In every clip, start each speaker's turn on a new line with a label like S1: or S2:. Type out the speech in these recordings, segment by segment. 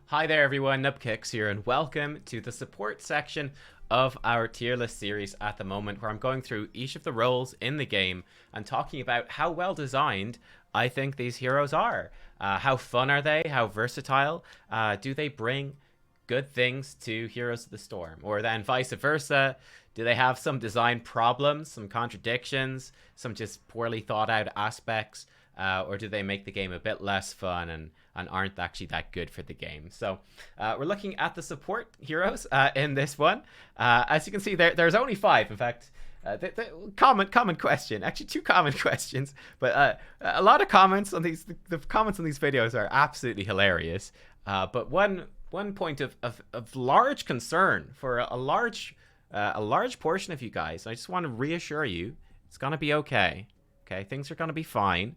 S1: Hi there everyone, Nubkeks here, and welcome to the support section of our tier list series at the moment, where I'm going through each of the roles in the game and talking about how well designed I think these heroes are. How fun are they? How versatile? Do they bring good things to Heroes of the Storm? Or then vice versa, do they have some design problems, some contradictions, some just poorly thought out aspects? Or do they make the game a bit less fun and aren't actually that good for the game? So we're looking at the support heroes in this one. As you can see, there's only 5. In fact, the common question, actually 2 common questions, but a lot of comments on these. The comments on these videos are absolutely hilarious. But one point of large concern for a large portion of you guys. I just want to reassure you, it's gonna be okay. Okay, things are gonna be fine.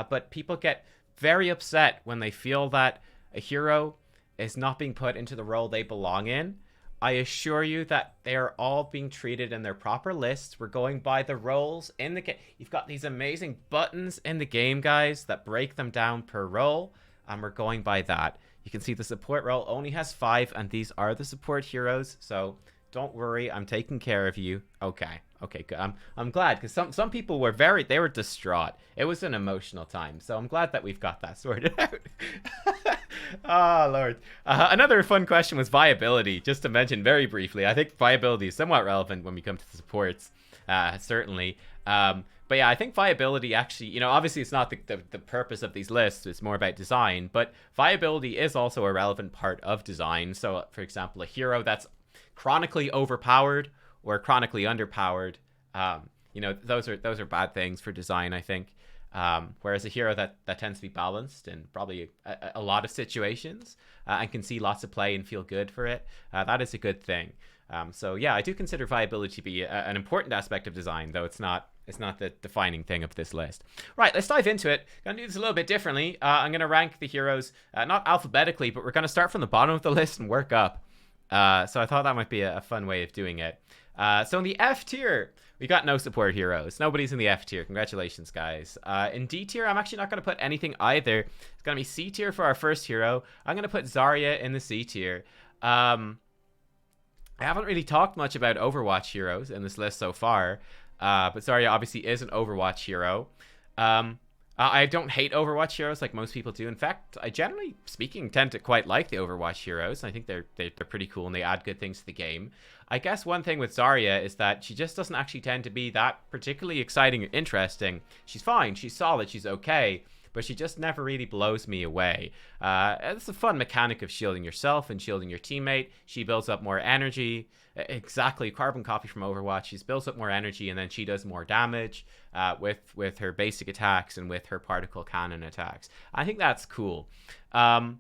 S1: But people get very upset when they feel that a hero is not being put into the role they belong in. I assure you that they are all being treated in their proper lists. We're going by the roles in the game. You've got these amazing buttons in the game, guys, that break them down per role, and we're going by that. You can see the support role only has 5, and these are the support heroes, so don't worry, I'm taking care of you. Okay, good. I'm glad, because some people were they were distraught. It was an emotional time, so I'm glad that we've got that sorted out. Oh lord. Another fun question was viability. Just to mention very briefly, I think viability is somewhat relevant when we come to the supports, certainly. But yeah, I think viability actually, obviously it's not the purpose of these lists. It's more about design, but viability is also a relevant part of design. So, for example, a hero that's chronically overpowered or chronically underpowered, those are bad things for design, I think. Whereas a hero that tends to be balanced in probably a lot of situations and can see lots of play and feel good for it, that is a good thing. So yeah, I do consider viability to be an important aspect of design, though it's not the defining thing of this list. Right, let's dive into it. Gonna do this a little bit differently. I'm gonna rank the heroes not alphabetically, but we're gonna start from the bottom of the list and work up. So I thought that might be a fun way of doing it. So in the F tier, we got no support heroes. Nobody's in the F tier. Congratulations, guys. In D tier, I'm actually not going to put anything either. It's going to be C tier for our first hero. I'm going to put Zarya in the C tier. I haven't really talked much about Overwatch heroes in this list so far, but Zarya obviously is an Overwatch hero. I don't hate Overwatch heroes like most people do. In fact, I generally speaking tend to quite like the Overwatch heroes. I think they're pretty cool and they add good things to the game. I guess one thing with Zarya is that she just doesn't actually tend to be that particularly exciting or interesting. She's fine, she's solid, she's okay, but she just never really blows me away. It's a fun mechanic of shielding yourself and shielding your teammate. She builds up more energy. Exactly, carbon copy from Overwatch. She builds up more energy and then she does more damage with her basic attacks and with her particle cannon attacks. I think that's cool. I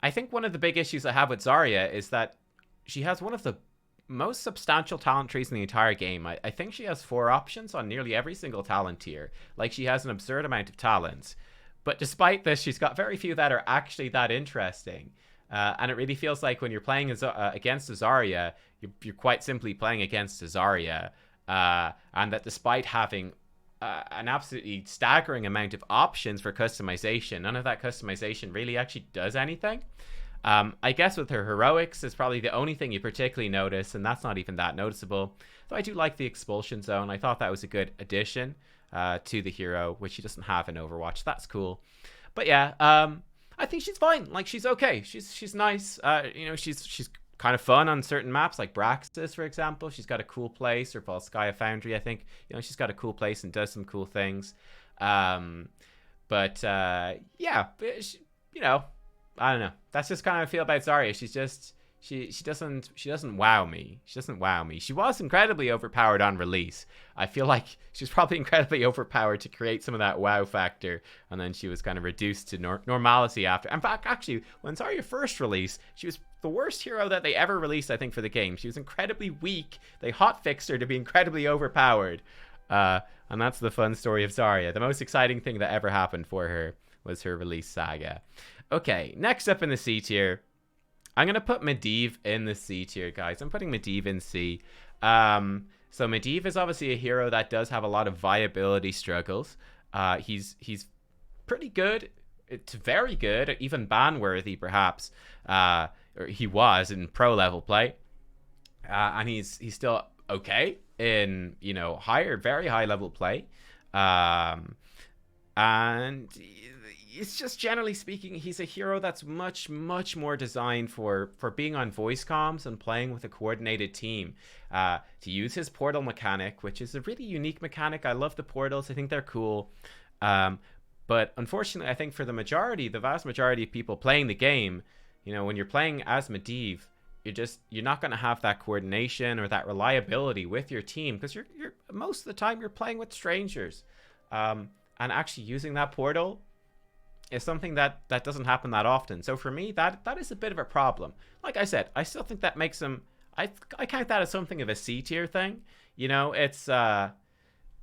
S1: think one of the big issues I have with Zarya is that she has one of the most substantial talent trees in the entire game. I think she has 4 options on nearly every single talent tier. Like, she has an absurd amount of talents. But despite this, she's got very few that are actually that interesting. And it really feels like when you're playing against a Zarya, you're quite simply playing against a Zarya. And that despite having an absolutely staggering amount of options for customization, none of that customization really actually does anything. I guess with her heroics is probably the only thing you particularly notice, and that's not even that noticeable. Though I do like the expulsion zone. I thought that was a good addition to the hero, which she doesn't have in Overwatch. That's cool. But yeah, I think she's fine. Like, she's okay. She's nice. She's kind of fun on certain maps, like Braxis, for example. She's got a cool place, or Volskaya Foundry, I think. She's got a cool place and does some cool things. Yeah, I don't know. That's just kind of how I feel about Zarya. She's just she doesn't wow me. She doesn't wow me. She was incredibly overpowered on release. I feel like she's probably incredibly overpowered to create some of that wow factor, and then she was kind of reduced to normalcy after. In fact, actually, when Zarya first released, she was the worst hero that they ever released, I think, for the game. She was incredibly weak. They hotfixed her to be incredibly overpowered. And that's the fun story of Zarya. The most exciting thing that ever happened for her was her release saga. Okay, next up in the C tier, I'm going to put Medivh in the C tier, guys. I'm putting Medivh in C. So Medivh is obviously a hero that does have a lot of viability struggles. He's pretty good It's very good, even ban-worthy perhaps. Or he was in pro level play, and he's still okay in higher, very high level play, and it's just generally speaking, he's a hero that's much more designed for being on voice comms and playing with a coordinated team. To use his portal mechanic, which is a really unique mechanic. I love the portals. I think they're cool. But unfortunately, I think for the vast majority of people playing the game, when you're playing as Medivh, you're not going to have that coordination or that reliability with your team, because you're most of the time you're playing with strangers, and actually using that portal is something that doesn't happen that often. So for me, that is a bit of a problem. Like I said, I still think that makes him. I count that as something of a C tier thing. It's got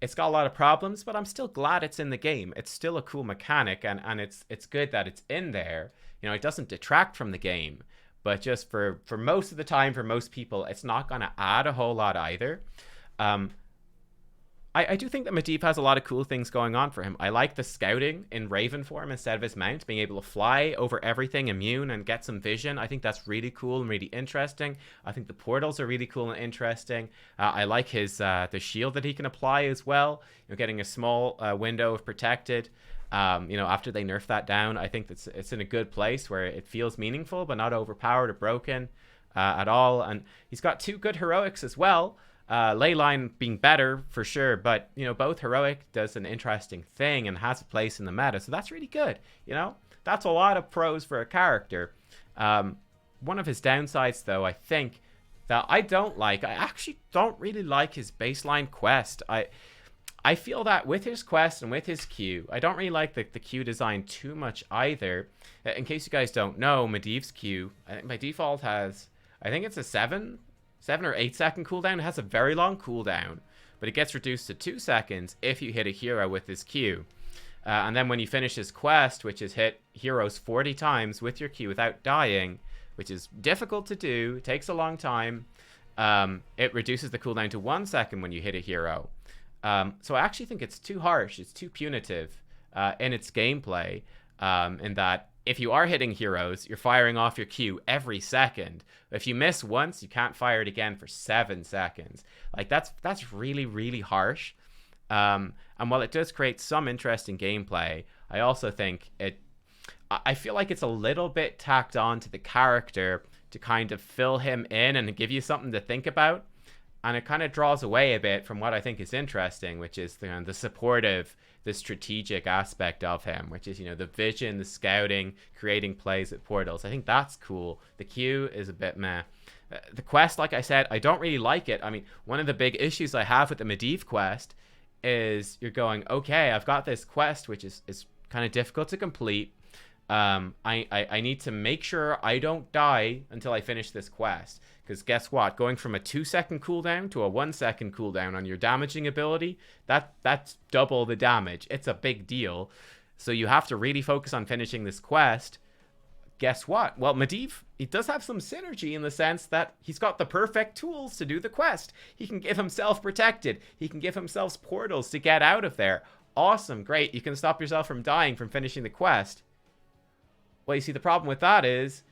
S1: a lot of problems, but I'm still glad it's in the game. It's still a cool mechanic, and it's good that it's in there. It doesn't detract from the game, but just for most of the time, for most people, it's not going to add a whole lot either. I do think that Medivh has a lot of cool things going on for him. I like the scouting in Raven form instead of his mount, being able to fly over everything immune and get some vision. I think that's really cool and really interesting. I think the portals are really cool and interesting. I like his the shield that he can apply as well. Getting a small window of protected. After they nerf that down, I think it's in a good place where it feels meaningful but not overpowered or broken at all. And he's got 2 good heroics as well. Leyline being better for sure, but both heroic does an interesting thing and has a place in the meta, so that's really good. That's a lot of pros for a character. One of his downsides, though, I think that I actually don't really like his baseline quest. I feel that with his quest and with his Q, I don't really like the Q design too much either. In case you guys don't know, Medivh's Q, I think by default has, I think it's a 7 or 8 second cooldown. It has a very long cooldown, but it gets reduced to 2 seconds if you hit a hero with his Q. And then when you finish his quest, which is hit heroes 40 times with your Q without dying, which is difficult to do, takes a long time, it reduces the cooldown to 1 second when you hit a hero. So I actually think it's too harsh. It's too punitive in its gameplay, in that if you are hitting heroes, you're firing off your Q every second. If you miss once, you can't fire it again for 7 seconds. Like, that's really, really harsh. And while it does create some interesting gameplay, I also think I feel like it's a little bit tacked on to the character to kind of fill him in and give you something to think about. And it kind of draws away a bit from what I think is interesting, which is the supportive, the strategic aspect of him, which is, the vision, the scouting, creating plays at portals. I think that's cool. The Q is a bit meh. The quest, like I said, I don't really like it. I mean, one of the big issues I have with the Medivh quest is you're going, okay, I've got this quest, which is kind of difficult to complete. I need to make sure I don't die until I finish this quest. Because guess what? Going from a 2 second cooldown to a 1 second cooldown on your damaging ability, that's double the damage. It's a big deal. So you have to really focus on finishing this quest. Guess what? Well, Medivh, he does have some synergy in the sense that he's got the perfect tools to do the quest. He can give himself protected. He can give himself portals to get out of there. Awesome, great. You can stop yourself from dying from finishing the quest. Well, you see, the problem with that is,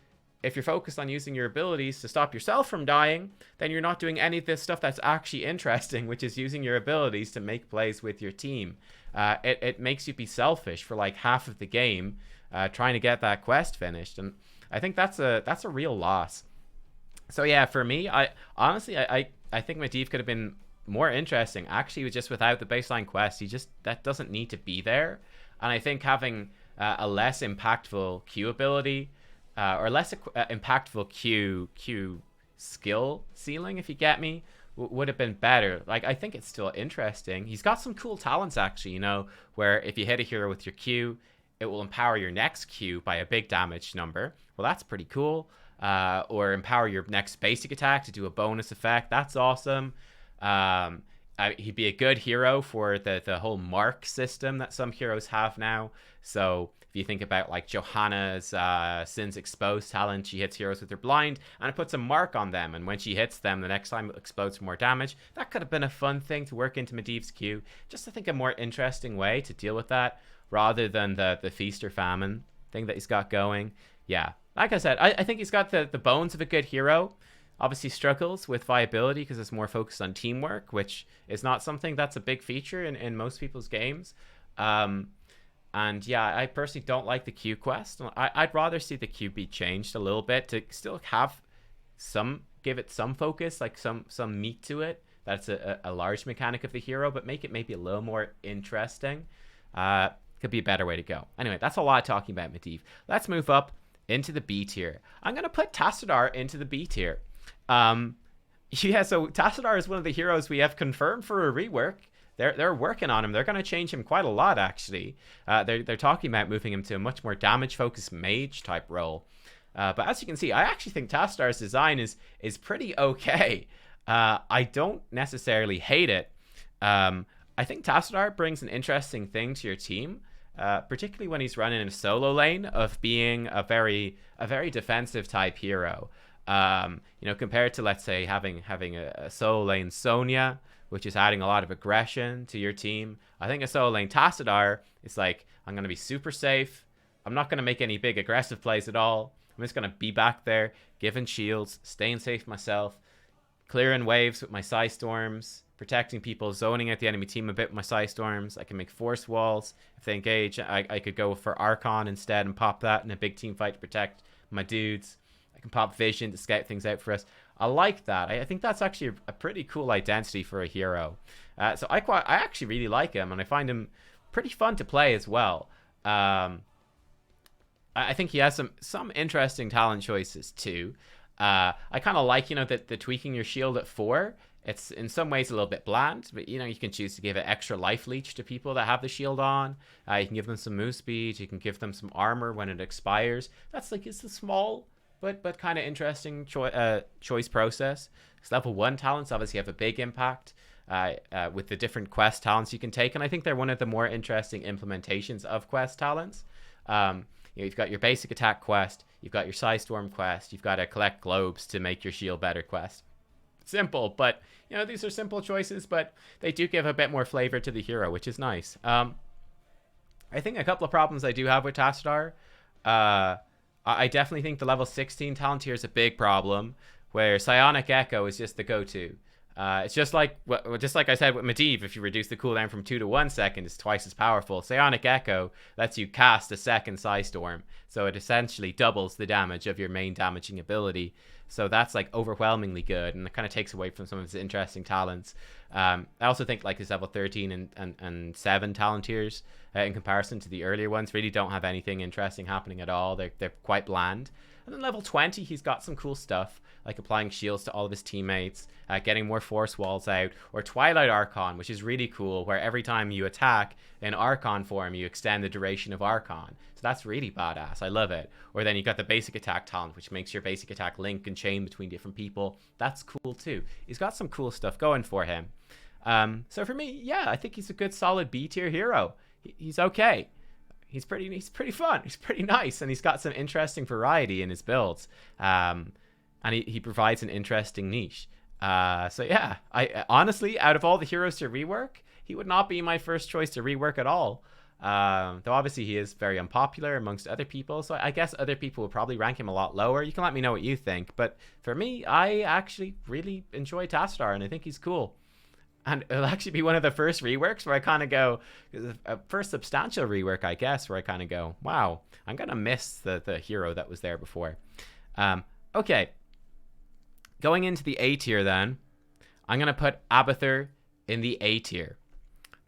S1: if you're focused on using your abilities to stop yourself from dying, then you're not doing any of this stuff that's actually interesting, which is using your abilities to make plays with your team. It makes you be selfish for like half of the game, trying to get that quest finished, and I think that's a real loss. So yeah, for me, I honestly think Medivh could have been more interesting actually, just without the baseline quest. That doesn't need to be there, and I think having a less impactful Q ability, or less impactful Q skill ceiling, if you get me, would have been better. Like, I think it's still interesting. He's got some cool talents actually, where if you hit a hero with your Q, it will empower your next Q by a big damage number. Well, that's pretty cool. Or empower your next basic attack to do a bonus effect. That's awesome. He'd be a good hero for the whole mark system that some heroes have now. So if you think about like Johanna's Sin's Exposed talent, she hits heroes with her blind and it puts a mark on them, and when she hits them the next time it explodes for more damage. That could have been a fun thing to work into Medivh's Q. Just, I think, a more interesting way to deal with that rather than the feast or famine thing that he's got going. Yeah, like I said, I think he's got the bones of a good hero. Obviously struggles with viability because it's more focused on teamwork, which is not something that's a big feature in most people's games. And yeah, I personally don't like the Q quest. I'd rather see the Q be changed a little bit to still have give it some focus, like some meat to it. That's a large mechanic of the hero, but make it maybe a little more interesting. Could be a better way to go. Anyway, that's a lot talking about Medivh. Let's move up into the B tier. I'm going to put Tassadar into the B tier. Yeah, so Tassadar is one of the heroes we have confirmed for a rework. They're working on him. They're going to change him quite a lot, actually. They're talking about moving him to a much more damage-focused mage-type role. But as you can see, I actually think Tassadar's design is pretty okay. I don't necessarily hate it. I think Tassadar brings an interesting thing to your team, particularly when he's running in a solo lane of being a very defensive-type hero. Compared to, let's say, having a solo lane Sonya, which is adding a lot of aggression to your team. I think a solo lane Tassadar is like, I'm going to be super safe. I'm not going to make any big aggressive plays at all. I'm just going to be back there, giving shields, staying safe myself, clearing waves with my Psy Storms, protecting people, zoning out the enemy team a bit with my Psy Storms. I can make force walls. If they engage, I could go for Archon instead and pop that in a big team fight to protect my dudes. I can pop Vision to scout things out for us. I like that. I think that's actually a pretty cool identity for a hero. So I actually really like him, and I find him pretty fun to play as well. I think he has some interesting talent choices too. I kind of like, the tweaking your shield at 4. It's in some ways a little bit bland, but you can choose to give it extra life leech to people that have the shield on. You can give them some move speed. You can give them some armor when it expires. It's a small but kind of interesting choice process. Because level 1 talents obviously have a big impact with the different quest talents you can take, and I think they're one of the more interesting implementations of quest talents. You've got your basic attack quest, you've got your Psy Storm quest, you've got to collect globes to make your shield better quest. Simple, but these are simple choices, but they do give a bit more flavor to the hero, which is nice. I think a couple of problems I do have with Tassadar. I definitely think the level 16 talent tier is a big problem, where Psionic Echo is just the go-to. It's just like I said with Medivh, if you reduce the cooldown from 2 to 1 second, it's twice as powerful. Psionic Echo lets you cast a second Psy Storm, so it essentially doubles the damage of your main damaging ability. So that's like overwhelmingly good, and it kind of takes away from some of his interesting talents. I also think like his level 13 and 7 talent tiers, in comparison to the earlier ones, really don't have anything interesting happening at all. They're quite bland. And then level 20, he's got some cool stuff, like applying shields to all of his teammates, getting more force walls out, or Twilight Archon, which is really cool, where every time you attack in Archon form, you extend the duration of Archon. So that's really badass. I love it. Or then you got the basic attack talent, which makes your basic attack link and chain between different people. That's cool too. He's got some cool stuff going for him. So for me, yeah, I think he's a good solid B tier hero. He's okay. He's pretty fun. He's pretty nice, and he's got some interesting variety in his builds. And he provides an interesting niche. So yeah, I honestly, out of all the heroes to rework, he would not be my first choice to rework at all. Though obviously he is very unpopular amongst other people, so I guess other people would probably rank him a lot lower. You can let me know what you think, but for me, I actually really enjoy Tassadar, and I think he's cool. And it'll actually be one of the first reworks where I kind of go, a first substantial rework, I guess, where I kind of go, wow, I'm going to miss the hero that was there before. Okay. Going into the A tier then, I'm going to put Abathur in the A tier.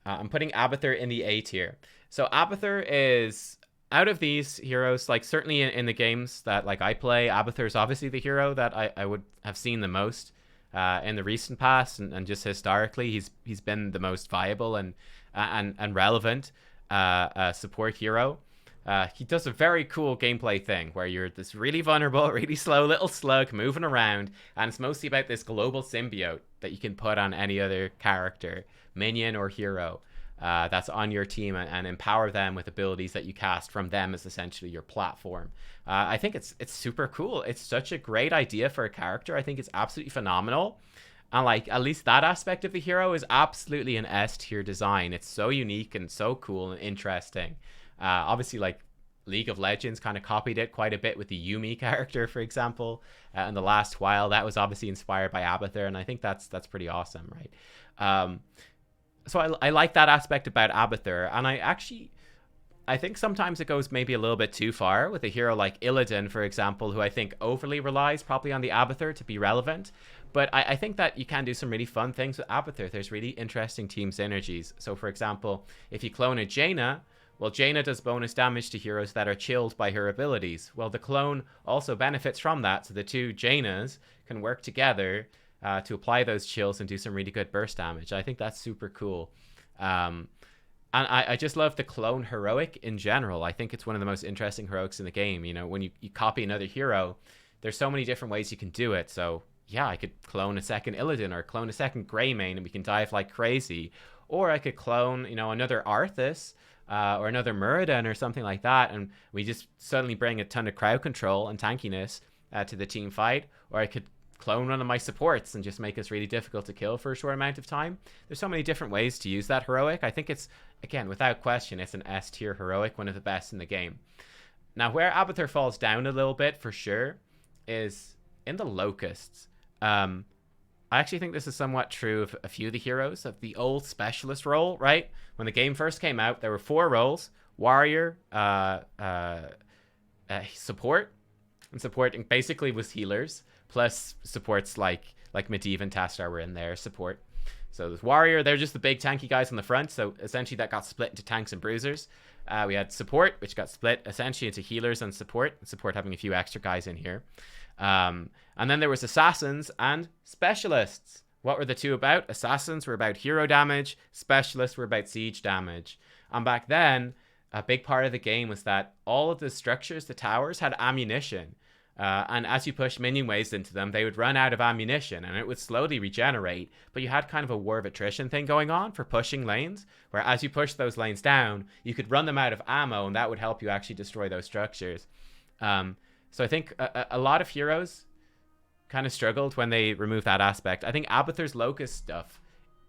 S1: I'm putting Abathur in the A tier. So Abathur is, out of these heroes, like certainly in the games that like I play, Abathur is obviously the hero that I would have seen the most. In the recent past and just historically, he's been the most viable and relevant support hero. He does a very cool gameplay thing where you're this really vulnerable, really slow little slug moving around, and it's mostly about this global symbiote that you can put on any other character, minion or hero, that's on your team and empower them with abilities that you cast from them as essentially your platform. I think it's super cool. It's such a great idea for a character. I think it's absolutely phenomenal. And like, at least that aspect of the hero is absolutely an S tier design. It's so unique and so cool and interesting. Obviously, like, League of Legends kind of copied it quite a bit with the Yumi character, for example, in the last while. That was obviously inspired by Abathur, and I think that's pretty awesome, right? So I like that aspect about Abathur, and I think sometimes it goes maybe a little bit too far with a hero like Illidan, for example, who I think overly relies probably on the Abathur to be relevant. But I think that you can do some really fun things with Abathur. There's really interesting team synergies. So, for example, if you clone a Jaina, well, Jaina does bonus damage to heroes that are chilled by her abilities. Well, the clone also benefits from that, so the two Jainas can work together to apply those chills and do some really good burst damage. I think that's super cool. And I just love the clone heroic in general. I think it's one of the most interesting heroics in the game. You know, when you copy another hero, there's so many different ways you can do it. So, yeah, I could clone a second Illidan or clone a second Greymane and we can dive like crazy. Or I could clone, another Arthas or another Muradin or something like that. And we just suddenly bring a ton of crowd control and tankiness to the team fight. Or I could clone one of my supports and just make us really difficult to kill for a short amount of time. There's so many different ways to use that heroic. I think it's, again, without question, it's an S tier heroic, one of the best in the game. Now, where Abathur falls down a little bit for sure is in the Locusts. I actually think this is somewhat true of a few of the heroes of the old specialist role, right? When the game first came out, there were 4 roles: warrior, support, and supporting basically was healers, plus supports like Medivh and Tassadar were in there, support. So there's warrior, they're just the big tanky guys on the front, so essentially that got split into tanks and bruisers. We had support, which got split essentially into healers and support having a few extra guys in here. And then there was assassins and specialists. What were the two about? Assassins were about hero damage, specialists were about siege damage. And back then, a big part of the game was that all of the structures, the towers, had ammunition. And as you pushed minion waves into them, they would run out of ammunition and it would slowly regenerate. But you had kind of a war of attrition thing going on for pushing lanes, where as you push those lanes down, you could run them out of ammo and that would help you actually destroy those structures. So I think a lot of heroes kind of struggled when they removed that aspect. I think Abathur's Locust stuff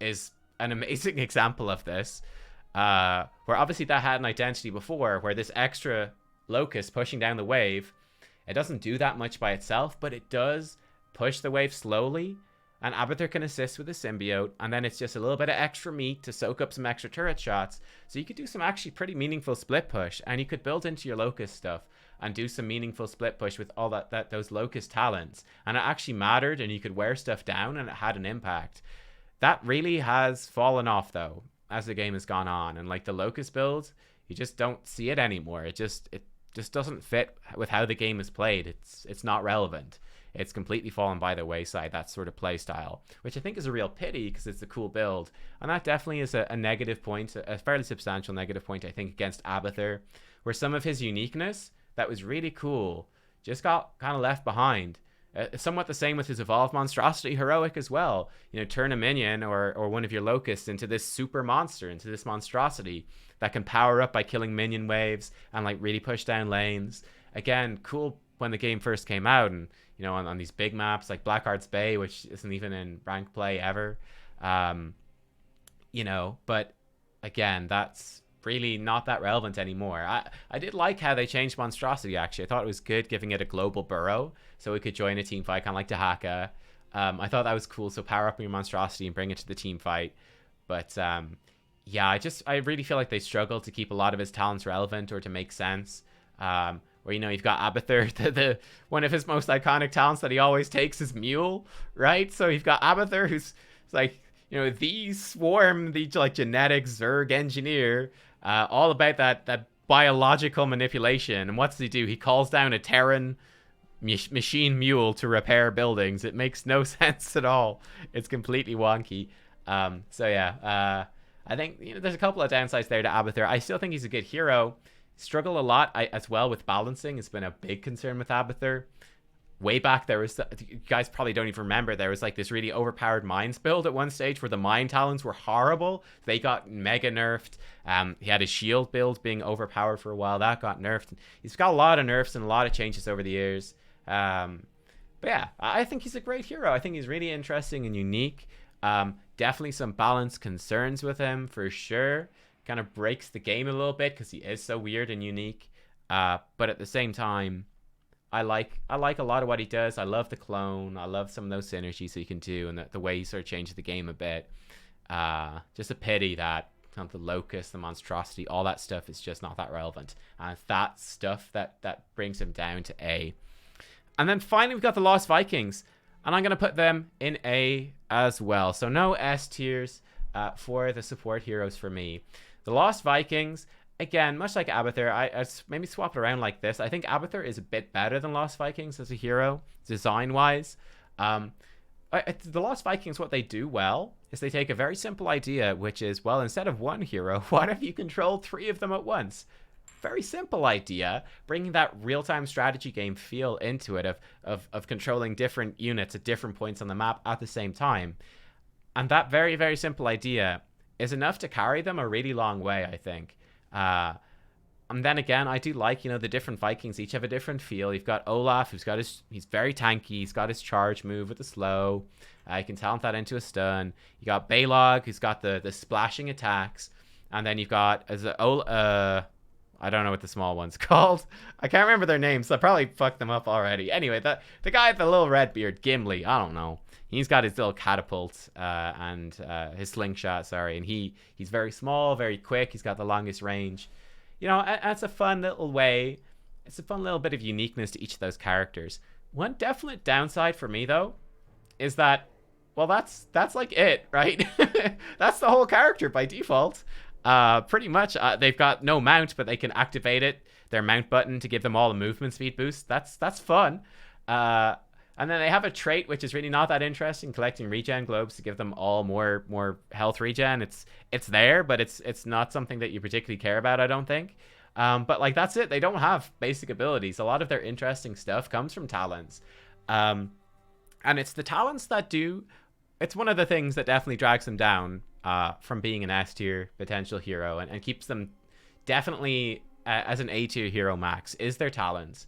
S1: is an amazing example of this, where obviously that had an identity before, where this extra Locust pushing down the wave, it doesn't do that much by itself, but it does push the wave slowly, and Abathur can assist with a symbiote, and then it's just a little bit of extra meat to soak up some extra turret shots. So you could do some actually pretty meaningful split push, and you could build into your Locust stuff and do some meaningful split push with all those Locust talents. And it actually mattered, and you could wear stuff down, and it had an impact. That really has fallen off, though, as the game has gone on. And like the Locust build, you just don't see it anymore. It just doesn't fit with how the game is played. It's not relevant. It's completely fallen by the wayside, that sort of play style, which I think is a real pity because it's a cool build. And that definitely is a negative point, a fairly substantial negative point, I think, against Abathur, where some of his uniqueness that was really cool just got kind of left behind. Somewhat the same with his Evolved Monstrosity heroic as well. Turn a minion or one of your Locusts into this super monster, into this monstrosity that can power up by killing minion waves and like really push down lanes. Again, cool when the game first came out, and on these big maps like Blackheart's Bay, which isn't even in ranked play ever. But again, that's really not that relevant anymore. I did like how they changed Monstrosity, actually. I thought it was good giving it a global burrow so it could join a team fight, kind of like Dahaka. I thought that was cool, so power up your Monstrosity and bring it to the team fight. But I really feel like they struggled to keep a lot of his talents relevant or to make sense. Where you've got Abathur, the one of his most iconic talents that he always takes is Mule, right? So you've got Abathur, who's like, the swarm, the like genetic Zerg engineer, all about that biological manipulation. And what's he do? He calls down a Terran machine mule to repair buildings. It makes no sense at all. It's completely wonky. I think there's a couple of downsides there to Abathur. I still think he's a good hero. Struggle a lot as well with balancing. It's been a big concern with Abathur. Way back, there was, you guys probably don't even remember, there was like this really overpowered mines build at one stage where the mine talents were horrible. They got mega nerfed. He had his shield build being overpowered for a while. That got nerfed. He's got a lot of nerfs and a lot of changes over the years. But yeah, I think he's a great hero. I think he's really interesting and unique. Definitely some balance concerns with him for sure. Kind of breaks the game a little bit because he is so weird and unique. But at the same time, I like a lot of what he does. I love the clone. I love some of those synergies that he can do, and the way he sort of changes the game a bit. Just a pity that kind of the locust, the monstrosity, all that stuff is just not that relevant. And it's that stuff that brings him down to A. And then finally, we've got the Lost Vikings, and I'm going to put them in A as well. So no S tiers for the support heroes for me. The Lost Vikings, again, much like Abathur, I maybe swap it around like this. I think Abathur is a bit better than Lost Vikings as a hero, design-wise. The Lost Vikings, what they do well is they take a very simple idea, which is, well, instead of one hero, what if you control 3 of them at once? Very simple idea, bringing that real-time strategy game feel into it of controlling different units at different points on the map at the same time. And that very, very simple idea is enough to carry them a really long way, I think. And then again, I do like, the different Vikings each have a different feel. You've got Olaf, he's very tanky. He's got his charge move with the slow. You can talent that into a stun. You got Balog, who's got the splashing attacks. And then you've got, I don't know what the small one's called. I can't remember their names, so I probably fucked them up already. Anyway, the guy with the little red beard, Gimli, I don't know. He's got his little catapult and his slingshot, and he's very small, very quick. He's got the longest range. That's a fun little way. It's a fun little bit of uniqueness to each of those characters. One definite downside for me, though, is that, well, that's like it, right? That's the whole character by default. Pretty much, they've got no mount, but they can activate their mount button to give them all a movement speed boost. That's fun. And then they have a trait which is really not that interesting, collecting regen globes to give them all more health regen. It's there, but it's not something that you particularly care about, I don't think. But like that's it. They don't have basic abilities. A lot of their interesting stuff comes from talents. And it's the talents that do. It's one of the things that definitely drags them down from being an S tier potential hero and keeps them definitely as an A tier hero max is their talents.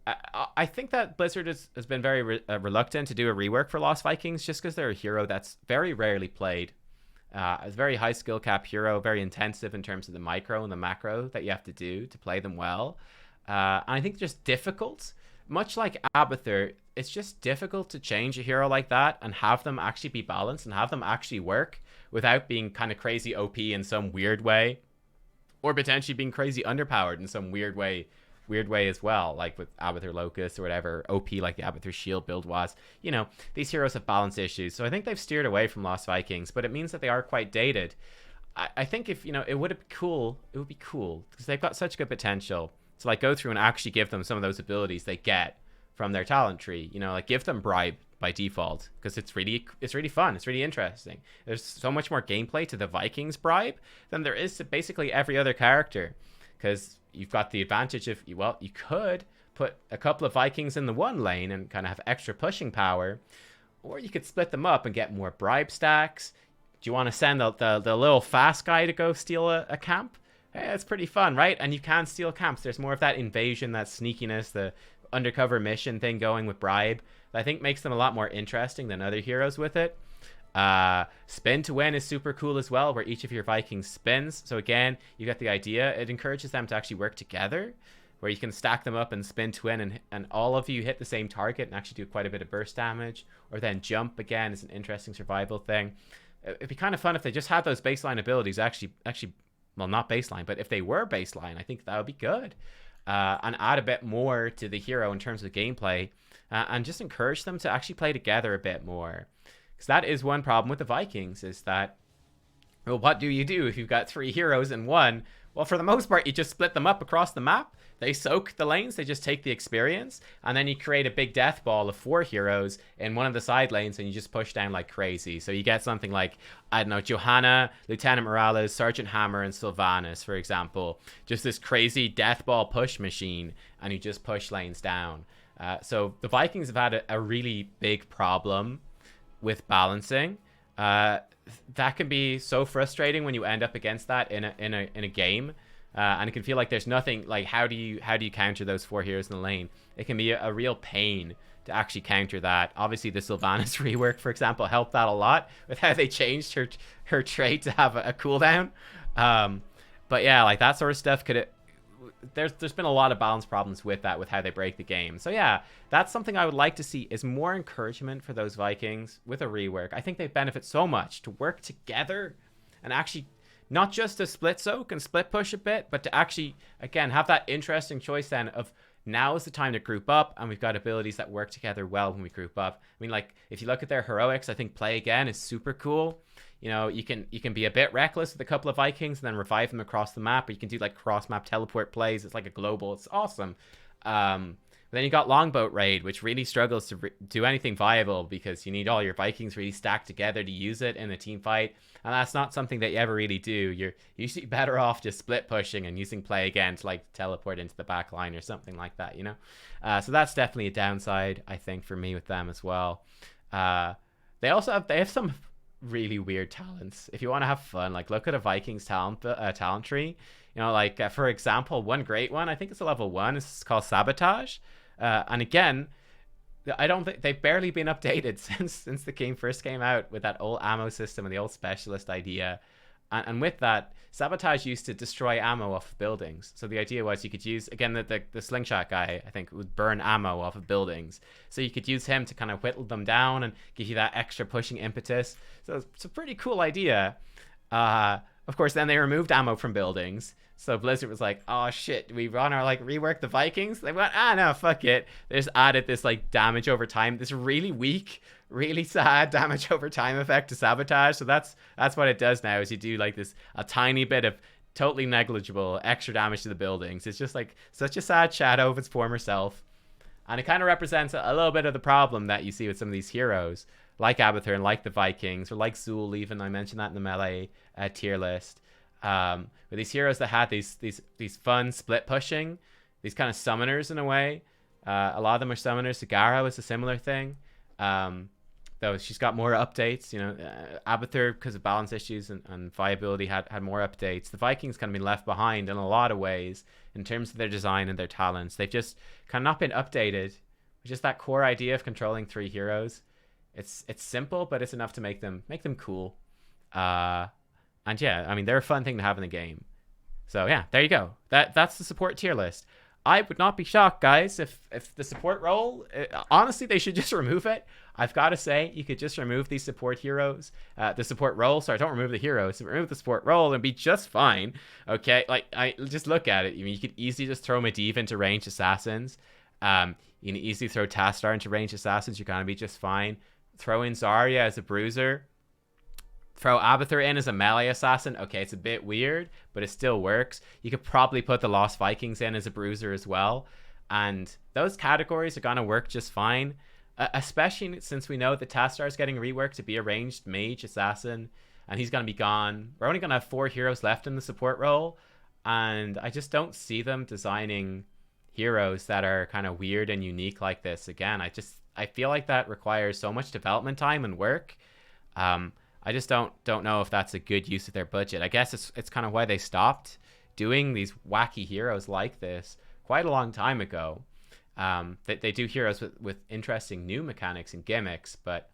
S1: I think that Blizzard has been very reluctant to do a rework for Lost Vikings just because they're a hero that's very rarely played. It's a very high skill cap hero, very intensive in terms of the micro and the macro that you have to do to play them well. And I think just difficult. Much like Abathur, it's just difficult to change a hero like that and have them actually be balanced and have them actually work without being kind of crazy OP in some weird way, or potentially being crazy underpowered in some weird way as well, like with Abathur Locust or whatever OP like the Abathur Shield build was. These heroes have balance issues, so I think they've steered away from Lost Vikings, but it means that they are quite dated. I think if it would be cool because they've got such good potential to like go through and actually give them some of those abilities they get from their talent tree. Like give them bribe by default because it's really fun. It's really interesting. There's so much more gameplay to the Vikings bribe than there is to basically every other character, because you've got the advantage of, well, you could put a couple of Vikings in the one lane and kind of have extra pushing power, or you could split them up and get more bribe stacks. Do you want to send the little fast guy to go steal a camp? Hey, that's pretty fun, right? And you can steal camps. There's more of that invasion, that sneakiness, the undercover mission thing going with bribe that I think makes them a lot more interesting than other heroes with it. Spin to win is super cool as well, where each of your Vikings spins. So again, you get the idea. It encourages them to actually work together, where you can stack them up and spin to win, and all of you hit the same target and actually do quite a bit of burst damage. Or then jump again is an interesting survival thing. It'd be kind of fun if they just had those baseline abilities actually, well, not baseline, but if they were baseline, I think that would be good. And add a bit more to the hero in terms of gameplay, and just encourage them to actually play together a bit more. Because that is one problem with the Vikings, is that, well, what do you do if you've got 3 heroes in one? Well, for the most part, you just split them up across the map. They soak the lanes, they just take the experience, and then you create a big death ball of 4 heroes in one of the side lanes, and you just push down like crazy. So you get something like, I don't know, Johanna, Lieutenant Morales, Sergeant Hammer, and Sylvanas, for example. Just this crazy death ball push machine, and you just push lanes down. So the Vikings have had a really big problem with balancing. That can be so frustrating when you end up against that in a game, and it can feel like there's nothing. Like how do you counter those 4 heroes in the lane? It can be a real pain to actually counter that. Obviously, the Sylvanas rework, for example, helped that a lot with how they changed her trait to have a cooldown. But yeah, like that sort of stuff there's been a lot of balance problems with that, with how they break the game. So yeah, that's something I would like to see, is more encouragement for those Vikings with a rework. I think they benefit so much to work together and actually not just to split soak and split push a bit, but to actually, again, have that interesting choice then of, now is the time to group up, and we've got abilities that work together well when we group up. I mean, like, if you look at their heroics, I think play again is super cool. You know, you can be a bit reckless with a couple of Vikings and then revive them across the map, or you can do like cross map teleport plays. It's like a global. It's awesome. But then you got Longboat Raid, which really struggles to do anything viable because you need all your Vikings really stacked together to use it in a team fight. And that's not something that you ever really do. You're usually better off just split pushing and using play again to like teleport into the back line or something like that, you know? So that's definitely a downside, I think, for me with them as well. They have some really weird talents. If you want to have fun, like look at a Vikings talent tree. You know, like for example, one great one, I think it's a level 1, it's called Sabotage. And again, I don't think they've barely been updated since the game first came out with that old ammo system and the old specialist idea. And with that, Sabotage used to destroy ammo off of buildings. So the idea was you could use, again, the slingshot guy, I think, would burn ammo off of buildings. So you could use him to kind of whittle them down and give you that extra pushing impetus. So it's a pretty cool idea. Of course, then they removed ammo from buildings. So Blizzard was like, oh shit, we want to like rework the Vikings? They went, no, fuck it. They just added this like damage over time, this really weak, really sad damage over time effect to Sabotage. So that's what it does now, is you do like a tiny bit of totally negligible extra damage to the buildings. It's just like such a sad shadow of its former self. And it kind of represents a little bit of the problem that you see with some of these heroes, like Abathur and like the Vikings, or like Zool even. I mentioned that in the melee tier list. With these heroes that had these fun split pushing, these kind of summoners in a way. A lot of them are summoners. Sagara was a similar thing. Though she's got more updates. You know, Abathur, because of balance issues and viability, had more updates. The Vikings kind of been left behind in a lot of ways in terms of their design and their talents. They've just kind of not been updated. Just that core idea of controlling 3 heroes. It's simple, but it's enough to make them cool. And yeah, I mean, they're a fun thing to have in the game. So yeah, there you go. That's the support tier list. I would not be shocked, guys, if the support role, honestly, they should just remove it. I've got to say, you could just remove these support heroes, the support role. Sorry, don't remove the heroes. Remove the support role and be just fine. Okay, like I just look at it. I mean, you could easily just throw Medivh into ranged assassins. You can easily throw Tassadar into ranged assassins. You're gonna be just fine. Throw in Zarya as a bruiser. Throw Abathur in as a melee assassin. Okay, it's a bit weird, but it still works. You could probably put the Lost Vikings in as a bruiser as well. And those categories are going to work just fine. Especially since we know that Tassadar is getting reworked to be a ranged mage assassin. And he's going to be gone. We're only going to have 4 heroes left in the support role. And I just don't see them designing heroes that are kind of weird and unique like this. Again, I feel like that requires so much development time and work. I just don't know if that's a good use of their budget. I guess it's kind of why they stopped doing these wacky heroes like this quite a long time ago. They do heroes with interesting new mechanics and gimmicks, but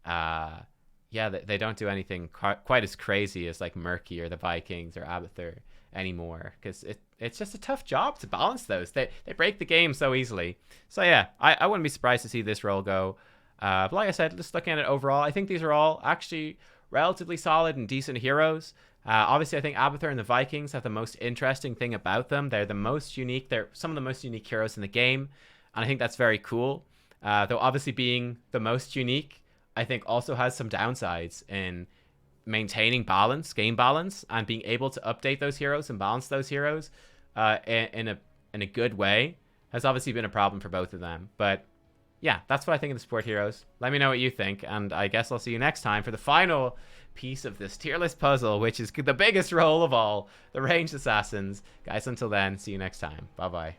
S1: yeah, they don't do anything quite as crazy as like Murky or the Vikings or Abathur anymore, because it's just a tough job to balance those. They break the game so easily. So yeah, I wouldn't be surprised to see this role go. But like I said, just looking at it overall, I think these are all actually relatively solid and decent heroes. Obviously, I think Abathur and the Vikings have the most interesting thing about them. They're the most unique. They're some of the most unique heroes in the game. And I think that's very cool. Though obviously being the most unique, I think also has some downsides in maintaining game balance, and being able to update those heroes and balance those heroes in a good way has obviously been a problem for both of them. But yeah, that's what I think of the support heroes. Let me know what you think, and I guess I'll see you next time for the final piece of this tier list puzzle, which is the biggest role of all, the ranged assassins. Guys, until then, see you next time. Bye-bye.